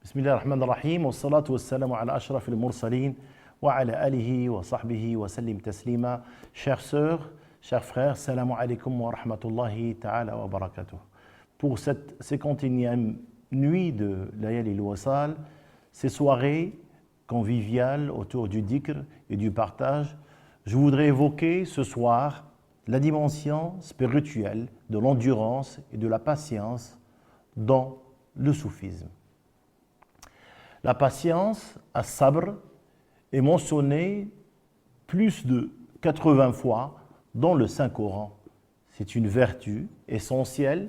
Bismillah ar-Rahman ar-Rahim, wa salatu wa salamu ala ashraf al-mursalin, wa ala alihi wa sahbihi wa sallim taslima. Chères sœurs, chers frères, salamu alaykum wa rahmatullahi ta'ala wa barakatuh. Pour cette 51e nuit de Layali al-Wasal, ces soirées conviviales autour du dhikr et du partage, je voudrais évoquer ce soir la dimension spirituelle de l'endurance et de la patience dans le soufisme. La patience, as-sabr, est mentionnée plus de 80 fois dans le Saint-Coran. C'est une vertu essentielle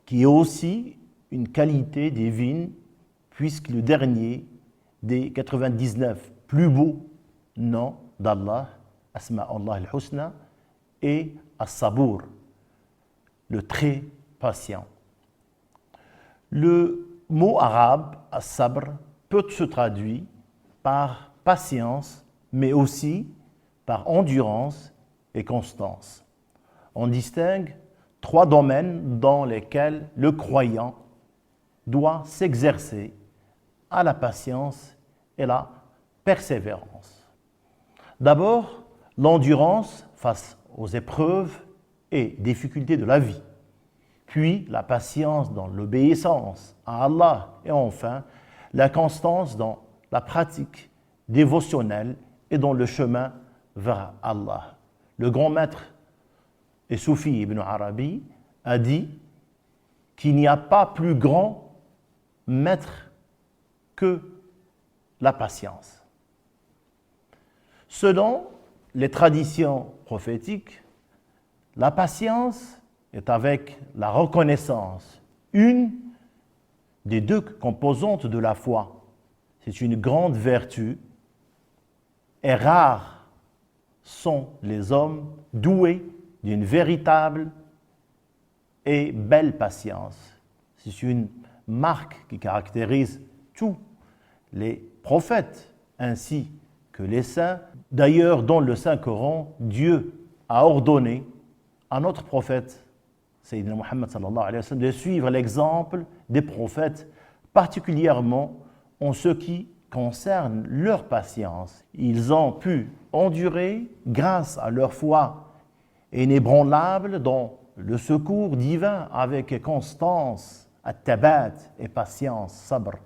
qui est aussi une qualité divine, puisque le dernier des 99 plus beaux noms d'Allah, Asma Allah al-Husna, est As-Sabour, le très patient. Le mot arabe, As-Sabr, peut se traduire par patience, mais aussi par endurance et constance. On distingue 3 domaines dans lesquels le croyant doit s'exercer à la patience et la persévérance. D'abord, l'endurance face aux épreuves et difficultés de la vie, puis la patience dans l'obéissance à Allah et enfin la constance dans la pratique dévotionnelle et dans le chemin vers Allah. Le grand maître et soufi Ibn Arabi a dit qu'il n'y a pas plus grand maître que la patience. Selon les traditions prophétiques, la patience est avec la reconnaissance, une des 2 composantes de la foi. C'est une grande vertu et rares sont les hommes doués d'une véritable et belle patience. C'est une marque qui caractérise tous les prophètes ainsi que les saints. D'ailleurs, dans le Saint-Coran, Dieu a ordonné à notre prophète, Sayyidina Muhammad sallallahu alayhi wa sallam, de suivre l'exemple des prophètes, particulièrement en ce qui concerne leur patience. Ils ont pu endurer grâce à leur foi inébranlable dans le secours divin avec constance, at-tabat et patience, sabr.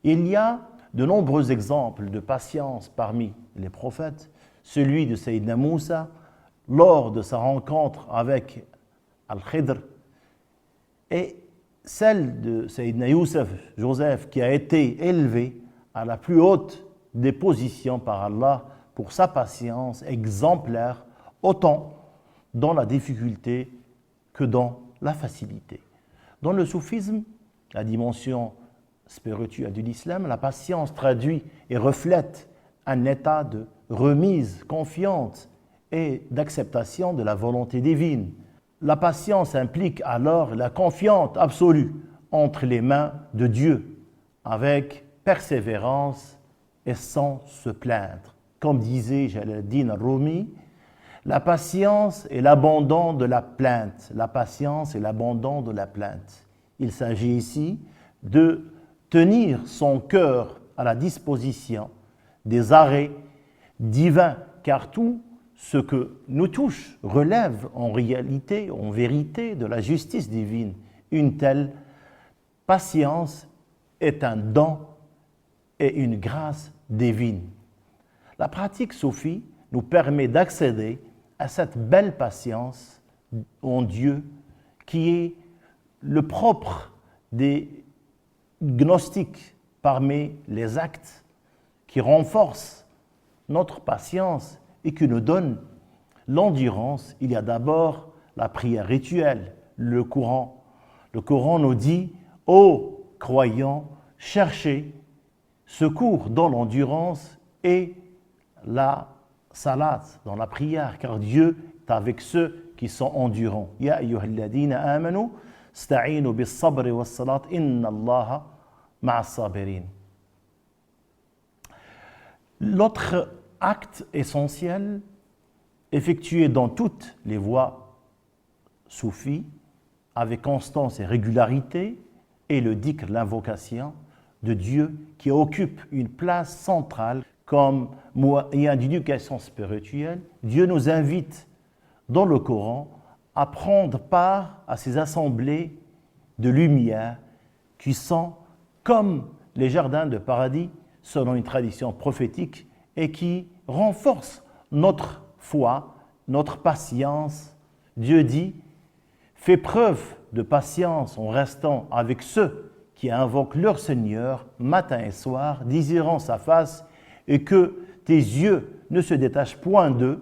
Il y a de nombreux exemples de patience parmi les prophètes. Celui de Sayyidina Moussa, lors de sa rencontre avec Al-Khidr, et celle de Sayyidina Joseph, qui a été élevé à la plus haute des positions par Allah pour sa patience exemplaire, autant dans la difficulté que dans la facilité. Dans le soufisme, la dimension spirituelle de l'islam, la patience traduit et reflète un état de remise confiante et d'acceptation de la volonté divine. La patience implique alors la confiance absolue entre les mains de Dieu, avec persévérance et sans se plaindre. Comme disait Jalaluddin Rumi, la patience est l'abandon de la plainte. La patience est l'abandon de la plainte. Il s'agit ici de tenir son cœur à la disposition des arrêts divins, car tout ce que nous touche relève en réalité, en vérité, de la justice divine. Une telle patience est un don et une grâce divine. La pratique soufie nous permet d'accéder à cette belle patience en Dieu qui est le propre des gnostiques parmi les actes qui renforcent notre patience et qui nous donne l'endurance. Il y a d'abord la prière rituelle, le Coran. Le Coran nous dit « Ô croyants, cherchez secours dans l'endurance et la salat, dans la prière, car Dieu est avec ceux qui sont endurants. « Ya ayyuhalladhina amanu, sta'inu bis-sabri was-salat, inna Allaha ma'as-sabirin » L'autre acte essentiel effectué dans toutes les voies soufis avec constance et régularité est le dhikr, l'invocation, de Dieu qui occupe une place centrale comme moyen d'éducation spirituelle. Dieu nous invite dans le Coran à prendre part à ces assemblées de lumière qui sont comme les jardins de paradis selon une tradition prophétique et qui renforcent notre foi, notre patience. Dieu dit « Fais preuve de patience en restant avec ceux qui invoquent leur Seigneur matin et soir, désirant sa face, et que tes yeux ne se détachent point d'eux,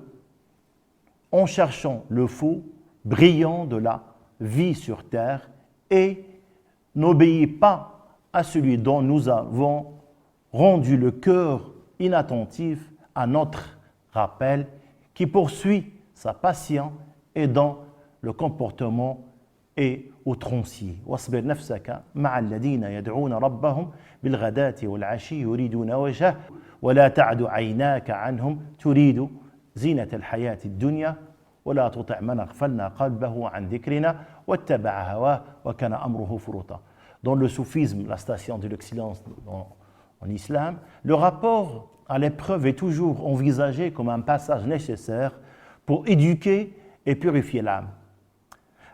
en cherchant le faux, brillant de la vie sur terre, et n'obéis pas à celui dont nous avons rendu le cœur inattentif à notre rappel, qui poursuit sa passion et dans le comportement et outrancier. واصبر نفسك مع الذين يدعون ربهم بالغداة والعشي يريدون وجهه ولا تعد عيناك عنهم تريد زينة الحياة الدنيا ولا تطع من أغفلنا قلبه عن ذكرنا واتبع هواه وكان أمره فرطا. Dans le soufisme, la station de l'excellence en islam, le rapport à l'épreuve est toujours envisagé comme un passage nécessaire pour éduquer et purifier l'âme.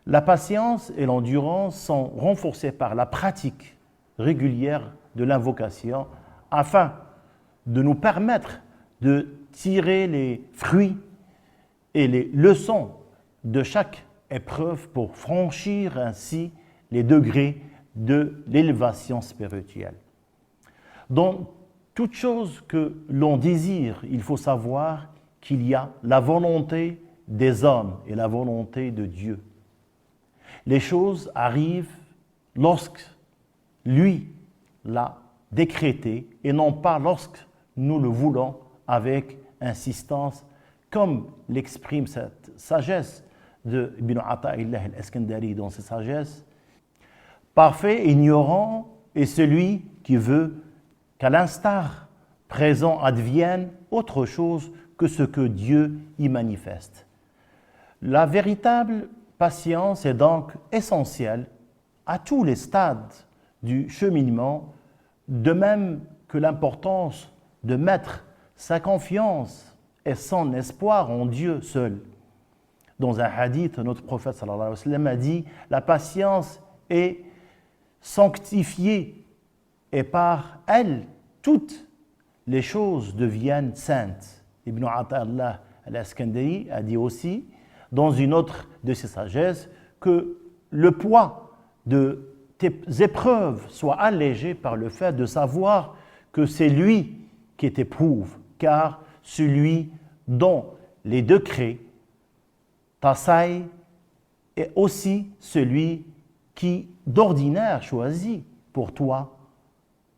La patience et l'endurance sont renforcées par la pratique régulière de l'invocation afin de nous permettre de tirer les fruits et les leçons de chaque épreuve pour franchir ainsi les degrés de l'élévation spirituelle. Dans toute chose que l'on désire, il faut savoir qu'il y a la volonté des hommes et la volonté de Dieu. Les choses arrivent lorsque lui l'a décrété et non pas lorsque nous le voulons avec insistance, comme l'exprime cette sagesse de Ibn Ata'illah al-Iskandari dans ses sagesses. Parfait, ignorant est celui qui veut qu'à l'instar présent advienne autre chose que ce que Dieu y manifeste. La véritable patience est donc essentielle à tous les stades du cheminement, de même que l'importance de mettre sa confiance et son espoir en Dieu seul. Dans un hadith, notre prophète sallallahu alayhi wa sallam a dit « La patience est sanctifiée et par elle, toutes les choses deviennent saintes. » Ibn Ata'illah al-Iskandari a dit aussi, dans une autre de ses sagesses, que le poids de tes épreuves soit allégé par le fait de savoir que c'est lui qui t'éprouve, car celui dont les décrets t'assaillent est aussi celui qui d'ordinaire choisit pour toi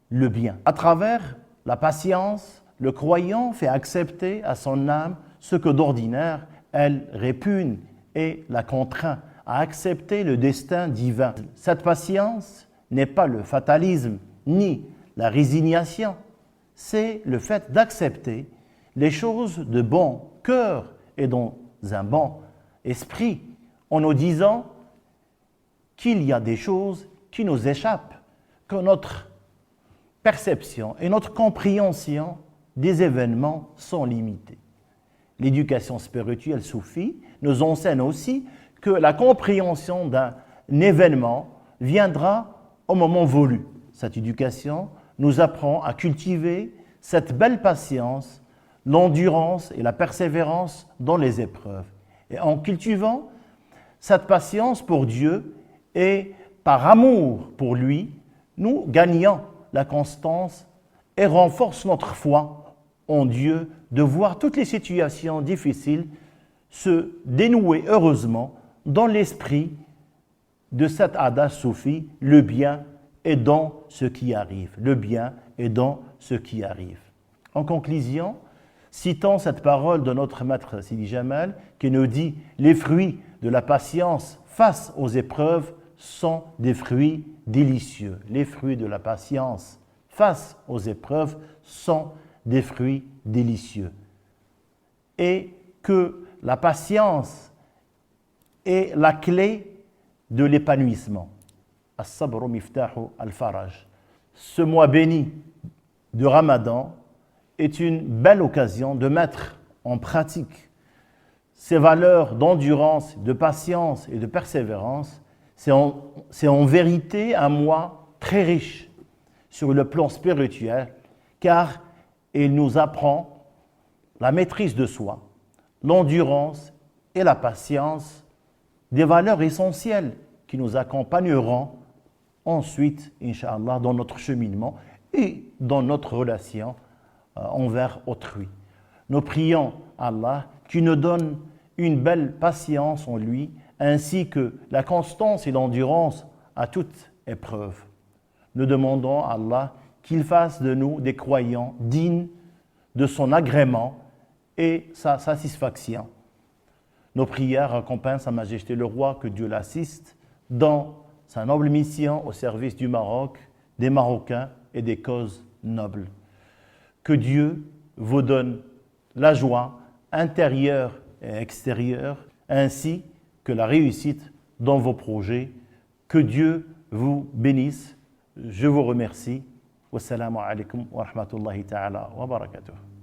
le bien. À travers la patience, le croyant fait accepter à son âme ce que d'ordinaire elle répugne et la contraint à accepter le destin divin. Cette patience n'est pas le fatalisme ni la résignation, c'est le fait d'accepter les choses de bon cœur et dans un bon esprit, en nous disant qu'il y a des choses qui nous échappent, que notre perception et notre compréhension des événements sont limitées. L'éducation spirituelle soufie nous enseigne aussi que la compréhension d'un événement viendra au moment voulu. Cette éducation nous apprend à cultiver cette belle patience, l'endurance et la persévérance dans les épreuves. Et en cultivant cette patience pour Dieu et par amour pour lui, nous gagnons la constance et renforçons notre foi en Dieu, de voir toutes les situations difficiles se dénouer heureusement dans l'esprit de cet adage soufi, le bien est dans ce qui arrive. Le bien est dans ce qui arrive. En conclusion, citons cette parole de notre maître Sidi Jamal qui nous dit « Les fruits de la patience face aux épreuves sont des fruits délicieux. » Les fruits de la patience face aux épreuves sont des fruits délicieux. Et que la patience est la clé de l'épanouissement. As-sabru miftahu al-faraj. ce mois béni de Ramadan est une belle occasion de mettre en pratique ces valeurs d'endurance, de patience et de persévérance. C'est en vérité un mois très riche sur le plan spirituel, car il nous apprend la maîtrise de soi, l'endurance et la patience, des valeurs essentielles qui nous accompagneront ensuite, Inch'Allah, dans notre cheminement et dans notre relation envers autrui. Nous prions Allah qui nous donne une belle patience en lui, ainsi que la constance et l'endurance à toute épreuve. Nous demandons à Allah qu'il fasse de nous des croyants dignes de son agrément et sa satisfaction. Nos prières accompagnent Sa Majesté le Roi, que Dieu l'assiste, dans sa noble mission au service du Maroc, des Marocains et des causes nobles. Que Dieu vous donne la joie intérieure et extérieure, ainsi que la réussite dans vos projets. Que Dieu vous bénisse. Je vous remercie. Wassalamu alaikum wa rahmatullahi ta'ala wa barakatuh.